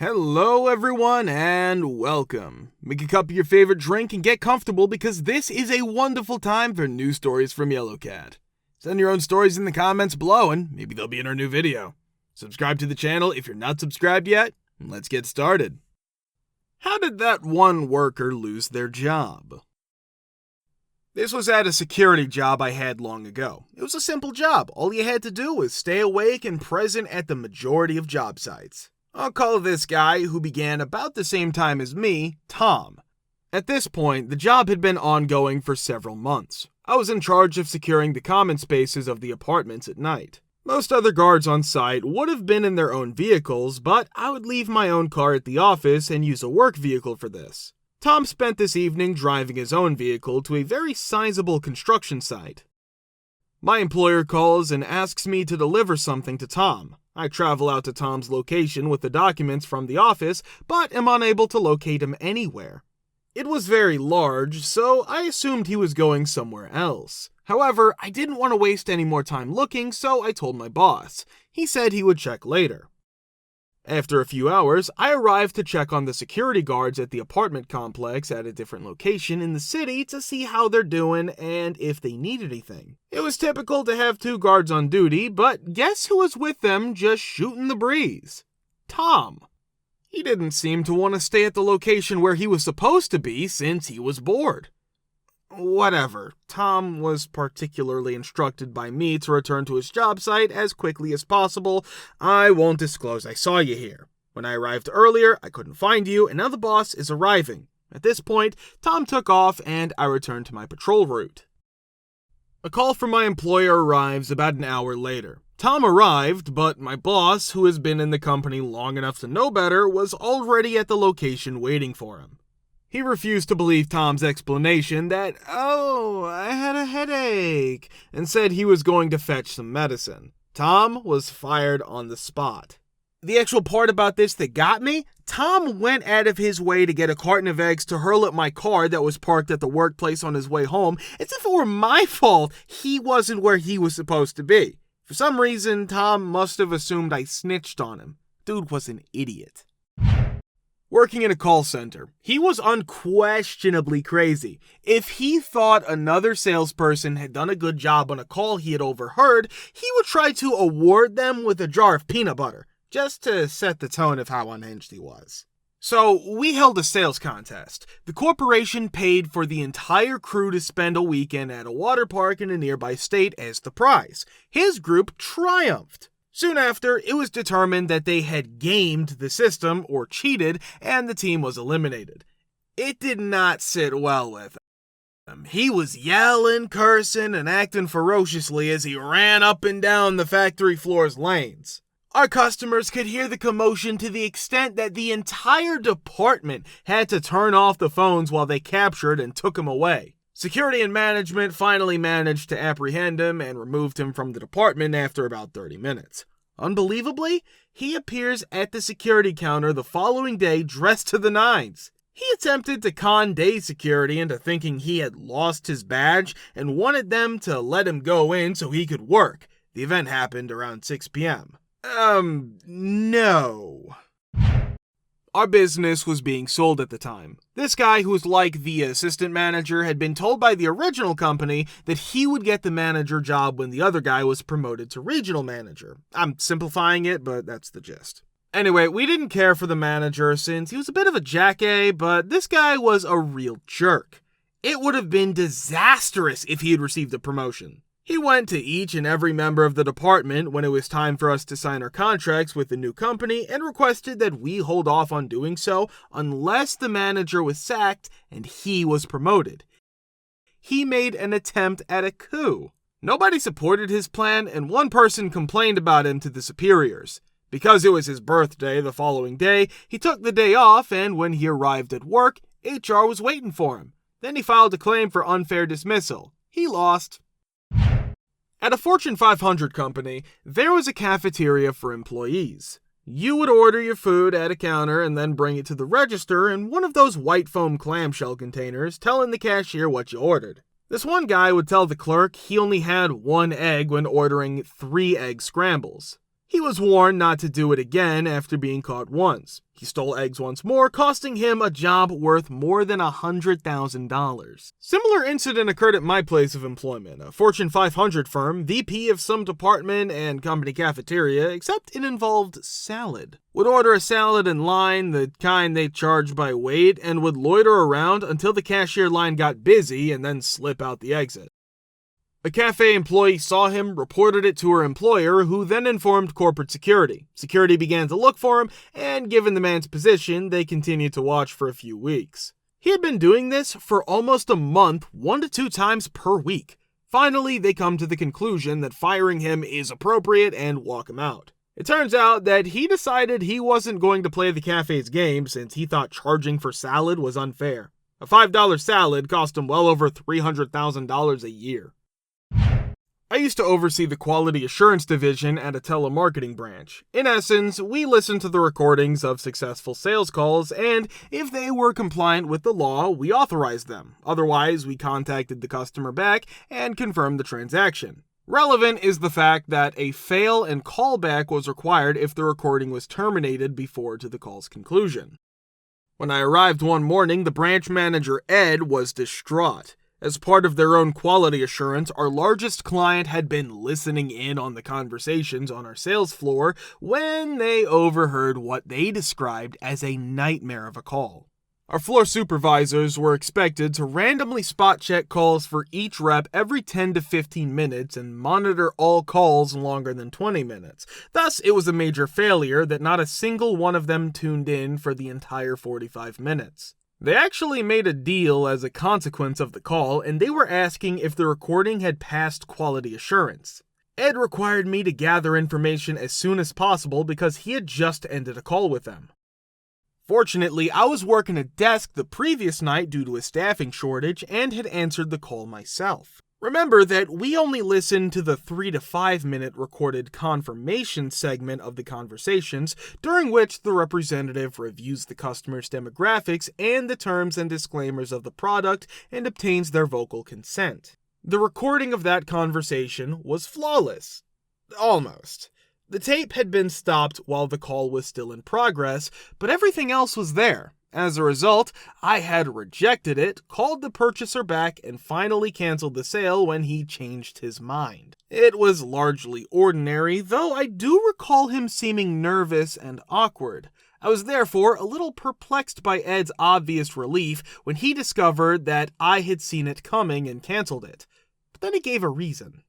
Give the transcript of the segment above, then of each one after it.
Hello everyone and welcome. Make a cup of your favorite drink and get comfortable because this is a wonderful time for news stories from Yellowcat. Send your own stories in the comments below and maybe they'll be in our new video. Subscribe to the channel if you're not subscribed yet, and let's get started. How did that one worker lose their job? This was at a security job I had long ago. It was a simple job. All you had to do was stay awake and present at the majority of job sites. I'll call this guy, who began about the same time as me, Tom. At this point, the job had been ongoing for several months. I was in charge of securing the common spaces of the apartments at night. Most other guards on site would have been in their own vehicles, but I would leave my own car at the office and use a work vehicle for this. Tom spent this evening driving his own vehicle to a very sizable construction site. My employer calls and asks me to deliver something to Tom. I travel out to Tom's location with the documents from the office, but am unable to locate him anywhere. It was very large, so I assumed he was going somewhere else. However, I didn't want to waste any more time looking, so I told my boss. He said he would check later. After a few hours, I arrived to check on the security guards at the apartment complex at a different location in the city to see how they're doing and if they need anything. It was typical to have 2 guards on duty, but guess who was with them just shooting the breeze? Tom. He didn't seem to want to stay at the location where he was supposed to be since he was bored. Whatever. Tom was particularly instructed by me to return to his job site as quickly as possible. I won't disclose I saw you here. When I arrived earlier, I couldn't find you, and now the boss is arriving. At this point, Tom took off and I returned to my patrol route. A call from my employer arrives about an hour later. Tom arrived, but my boss, who has been in the company long enough to know better, was already at the location waiting for him. He refused to believe Tom's explanation that, I had a headache, and said he was going to fetch some medicine. Tom was fired on the spot. The actual part about this that got me, Tom went out of his way to get a carton of eggs to hurl at my car that was parked at the workplace on his way home, as if it were my fault he wasn't where he was supposed to be. For some reason, Tom must have assumed I snitched on him. Dude was an idiot. Working in a call center, he was unquestionably crazy. If he thought another salesperson had done a good job on a call he had overheard, he would try to award them with a jar of peanut butter, just to set the tone of how unhinged he was. So, we held a sales contest. The corporation paid for the entire crew to spend a weekend at a water park in a nearby state as the prize. His group triumphed. Soon after, it was determined that they had gamed the system, or cheated, and the team was eliminated. It did not sit well with him. He was yelling, cursing, and acting ferociously as he ran up and down the factory floor's lanes. Our customers could hear the commotion to the extent that the entire department had to turn off the phones while they captured and took him away. Security and management finally managed to apprehend him and removed him from the department after about 30 minutes. Unbelievably, he appears at the security counter the following day dressed to the nines. He attempted to con day security into thinking he had lost his badge and wanted them to let him go in so he could work. The event happened around 6 p.m. No. Our business was being sold at the time. This guy, who was like the assistant manager, had been told by the original company that he would get the manager job when the other guy was promoted to regional manager. I'm simplifying it, but that's the gist. Anyway, we didn't care for the manager since he was a bit of a jackass, but this guy was a real jerk. It would have been disastrous if he had received a promotion. He went to each and every member of the department when it was time for us to sign our contracts with the new company and requested that we hold off on doing so unless the manager was sacked and he was promoted. He made an attempt at a coup. Nobody supported his plan, and one person complained about him to the superiors. Because it was his birthday the following day, he took the day off, and when he arrived at work, HR was waiting for him. Then he filed a claim for unfair dismissal. He lost. At a Fortune 500 company, there was a cafeteria for employees. You would order your food at a counter and then bring it to the register in one of those white foam clamshell containers, telling the cashier what you ordered. This one guy would tell the clerk he only had 1 egg when ordering 3 egg scrambles. He was warned not to do it again after being caught once. He stole eggs once more, costing him a job worth more than $100,000. Similar incident occurred at my place of employment, a Fortune 500 firm, VP of some department and company cafeteria, except it involved salad. Would order a salad in line, the kind they charge by weight, and would loiter around until the cashier line got busy and then slip out the exit. A cafe employee saw him, reported it to her employer, who then informed corporate security. Security began to look for him, and given the man's position, they continued to watch for a few weeks. He had been doing this for almost a month, 1 to 2 times per week. Finally, they come to the conclusion that firing him is appropriate and walk him out. It turns out that he decided he wasn't going to play the cafe's game since he thought charging for salad was unfair. A $5 salad cost him well over $300,000 a year. I used to oversee the quality assurance division at a telemarketing branch. In essence, we listened to the recordings of successful sales calls, and if they were compliant with the law, we authorized them. Otherwise, we contacted the customer back and confirmed the transaction. Relevant is the fact that a fail and callback was required if the recording was terminated before to the call's conclusion. When I arrived one morning, the branch manager, Ed, was distraught. As part of their own quality assurance, our largest client had been listening in on the conversations on our sales floor when they overheard what they described as a nightmare of a call. Our floor supervisors were expected to randomly spot check calls for each rep every 10 to 15 minutes and monitor all calls longer than 20 minutes. Thus, it was a major failure that not a single one of them tuned in for the entire 45 minutes. They actually made a deal as a consequence of the call, and they were asking if the recording had passed quality assurance. Ed required me to gather information as soon as possible because he had just ended a call with them. Fortunately, I was working a desk the previous night due to a staffing shortage and had answered the call myself. Remember that we only listened to the 3 to 5 minute recorded confirmation segment of the conversations, during which the representative reviews the customer's demographics and the terms and disclaimers of the product and obtains their vocal consent. The recording of that conversation was flawless. Almost. The tape had been stopped while the call was still in progress, but everything else was there. As a result, I had rejected it, called the purchaser back, and finally canceled the sale when he changed his mind. It was largely ordinary, though I do recall him seeming nervous and awkward. I was therefore a little perplexed by Ed's obvious relief when he discovered that I had seen it coming and canceled it. But then he gave a reason.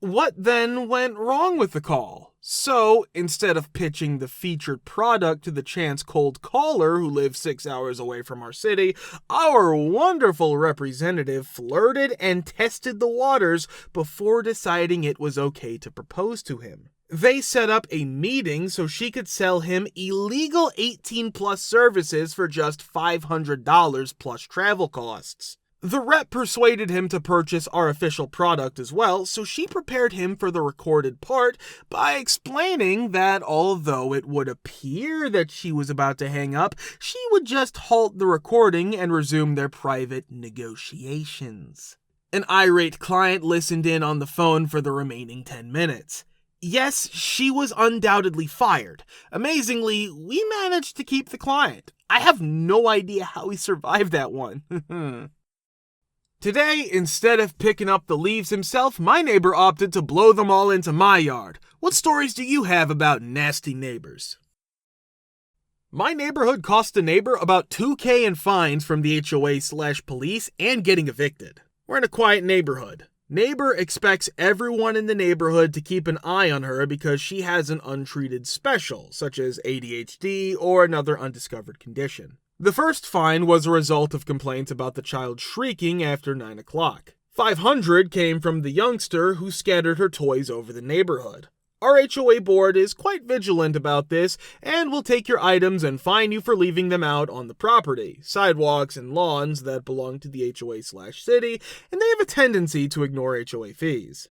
What then went wrong with the call? So, instead of pitching the featured product to the chance cold caller who lives 6 hours away from our city, our wonderful representative flirted and tested the waters before deciding it was okay to propose to him. They set up a meeting so she could sell him illegal 18+ services for just $500 plus travel costs. The rep persuaded him to purchase our official product as well, so she prepared him for the recorded part by explaining that although it would appear that she was about to hang up, she would just halt the recording and resume their private negotiations. An irate client listened in on the phone for the remaining 10 minutes. Yes, she was undoubtedly fired. Amazingly, we managed to keep the client. I have no idea how he survived that one. Today, instead of picking up the leaves himself, my neighbor opted to blow them all into my yard. What stories do you have about nasty neighbors? My neighborhood cost a neighbor about $2,000 in fines from the HOA/police and getting evicted. We're in a quiet neighborhood. Neighbor expects everyone in the neighborhood to keep an eye on her because she has an untreated special, such as ADHD or another undiscovered condition. The first fine was a result of complaints about the child shrieking after 9 o'clock. $500 came from the youngster who scattered her toys over the neighborhood. Our HOA board is quite vigilant about this and will take your items and fine you for leaving them out on the property, sidewalks and lawns that belong to the HOA/city, and they have a tendency to ignore HOA fees.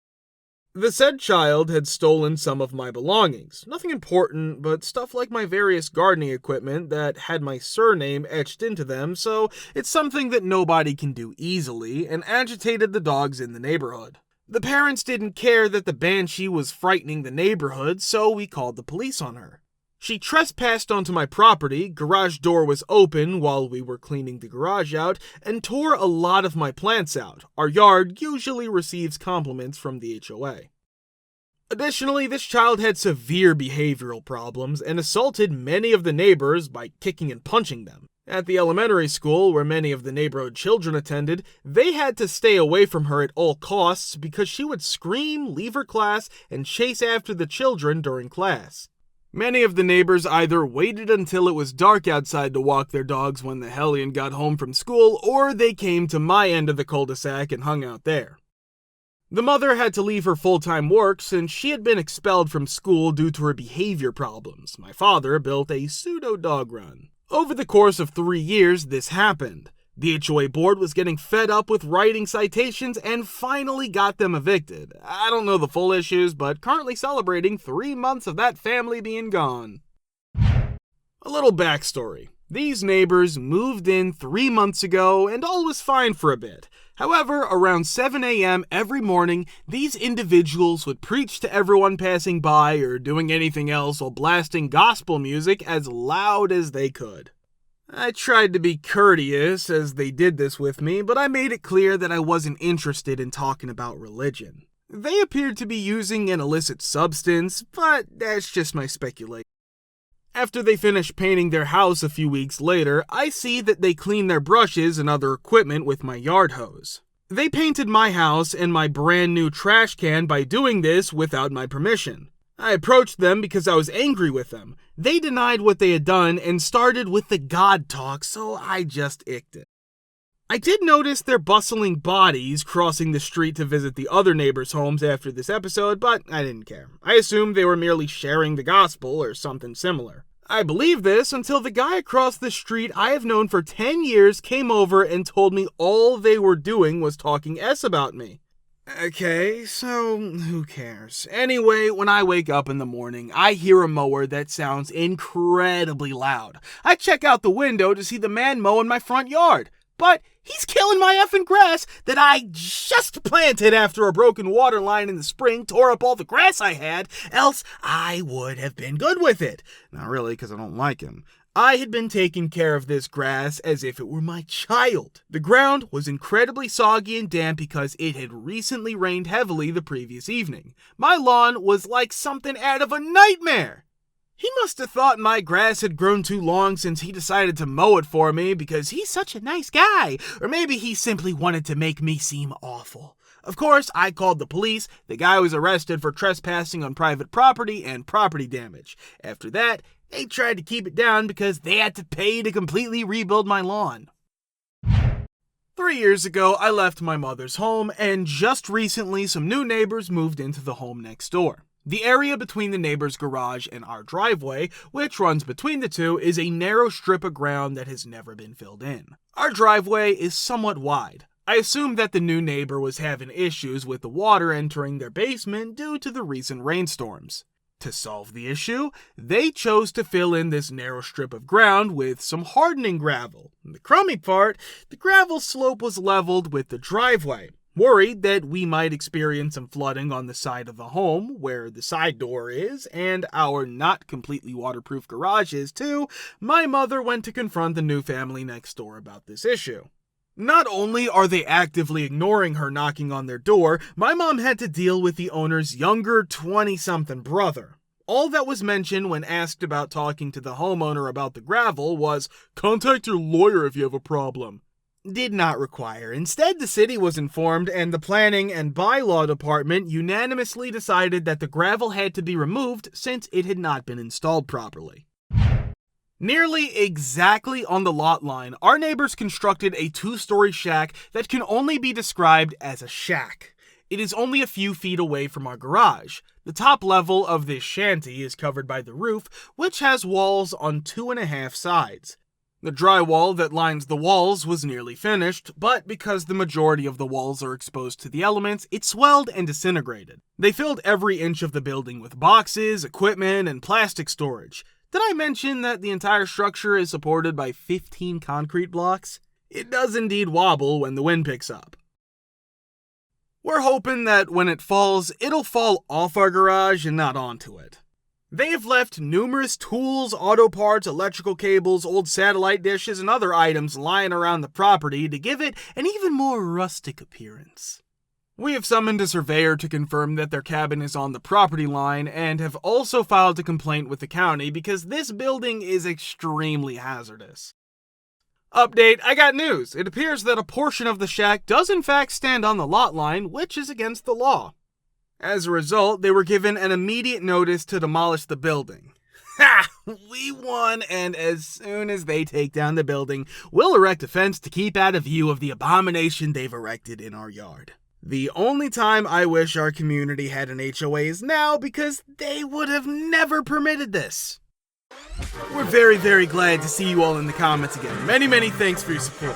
The said child had stolen some of my belongings. Nothing important, but stuff like my various gardening equipment that had my surname etched into them, so it's something that nobody can do easily, and agitated the dogs in the neighborhood. The parents didn't care that the banshee was frightening the neighborhood, so we called the police on her. She trespassed onto my property, garage door was open while we were cleaning the garage out, and tore a lot of my plants out. Our yard usually receives compliments from the HOA. Additionally, this child had severe behavioral problems and assaulted many of the neighbors by kicking and punching them. At the elementary school, where many of the neighborhood children attended, they had to stay away from her at all costs because she would scream, leave her class, and chase after the children during class. Many of the neighbors either waited until it was dark outside to walk their dogs when the hellion got home from school, or they came to my end of the cul-de-sac and hung out there. The mother had to leave her full-time work since she had been expelled from school due to her behavior problems. My father built a pseudo-dog run. Over the course of 3 years, this happened. The HOA board was getting fed up with writing citations and finally got them evicted. I don't know the full issues, but currently celebrating 3 months of that family being gone. A little backstory. These neighbors moved in 3 months ago and all was fine for a bit. However, around 7 a.m. every morning, these individuals would preach to everyone passing by or doing anything else while blasting gospel music as loud as they could. I tried to be courteous as they did this with me, but I made it clear that I wasn't interested in talking about religion. They appeared to be using an illicit substance, but that's just my speculation. After they finish painting their house a few weeks later, I see that they clean their brushes and other equipment with my yard hose. They painted my house and my brand new trash can by doing this without my permission. I approached them because I was angry with them. They denied what they had done and started with the God talk, so I just icked it. I did notice their bustling bodies crossing the street to visit the other neighbors' homes after this episode, but I didn't care. I assumed they were merely sharing the gospel or something similar. I believed this until the guy across the street I have known for 10 years came over and told me all they were doing was talking S about me. Okay, so who cares? Anyway, when I wake up in the morning, I hear a mower that sounds incredibly loud. I check out the window to see the man mowing my front yard. But he's killing my effing grass that I just planted after a broken water line in the spring tore up all the grass I had, else I would have been good with it. Not really, because I don't like him. I had been taking care of this grass as if it were my child. The ground was incredibly soggy and damp because it had recently rained heavily the previous evening. My lawn was like something out of a nightmare. He must have thought my grass had grown too long since he decided to mow it for me because he's such a nice guy. Or maybe he simply wanted to make me seem awful. Of course, I called the police. The guy was arrested for trespassing on private property and property damage. After that, they tried to keep it down because they had to pay to completely rebuild my lawn. 3 years ago, I left my mother's home, and just recently some new neighbors moved into the home next door. The area between the neighbor's garage and our driveway, which runs between the two, is a narrow strip of ground that has never been filled in. Our driveway is somewhat wide. I assume that the new neighbor was having issues with the water entering their basement due to the recent rainstorms. To solve the issue, they chose to fill in this narrow strip of ground with some hardening gravel. The crummy part, the gravel slope was leveled with the driveway. Worried that we might experience some flooding on the side of the home, where the side door is, and our not completely waterproof garage is too, my mother went to confront the new family next door about this issue. Not only are they actively ignoring her knocking on their door, my mom had to deal with the owner's younger 20-something brother. All that was mentioned when asked about talking to the homeowner about the gravel was, "Contact your lawyer if you have a problem." Did not require. Instead, the city was informed, and the planning and bylaw department unanimously decided that the gravel had to be removed since it had not been installed properly. Nearly exactly on the lot line, our neighbors constructed a 2-story shack that can only be described as a shack. It is only a few feet away from our garage. The top level of this shanty is covered by the roof, which has walls on 2.5 sides. The drywall that lines the walls was nearly finished, but because the majority of the walls are exposed to the elements, it swelled and disintegrated. They filled every inch of the building with boxes, equipment, and plastic storage. Did I mention that the entire structure is supported by 15 concrete blocks? It does indeed wobble when the wind picks up. We're hoping that when it falls, it'll fall off our garage and not onto it. They've left numerous tools, auto parts, electrical cables, old satellite dishes, and other items lying around the property to give it an even more rustic appearance. We have summoned a surveyor to confirm that their cabin is on the property line and have also filed a complaint with the county because this building is extremely hazardous. Update, I got news. It appears that a portion of the shack does in fact stand on the lot line, which is against the law. As a result, they were given an immediate notice to demolish the building. Ha! We won, and as soon as they take down the building, we'll erect a fence to keep out of view of the abomination they've erected in our yard. The only time I wish our community had an HOA is now because they would have never permitted this. We're very, very glad to see you all in the comments again. Many, many thanks for your support.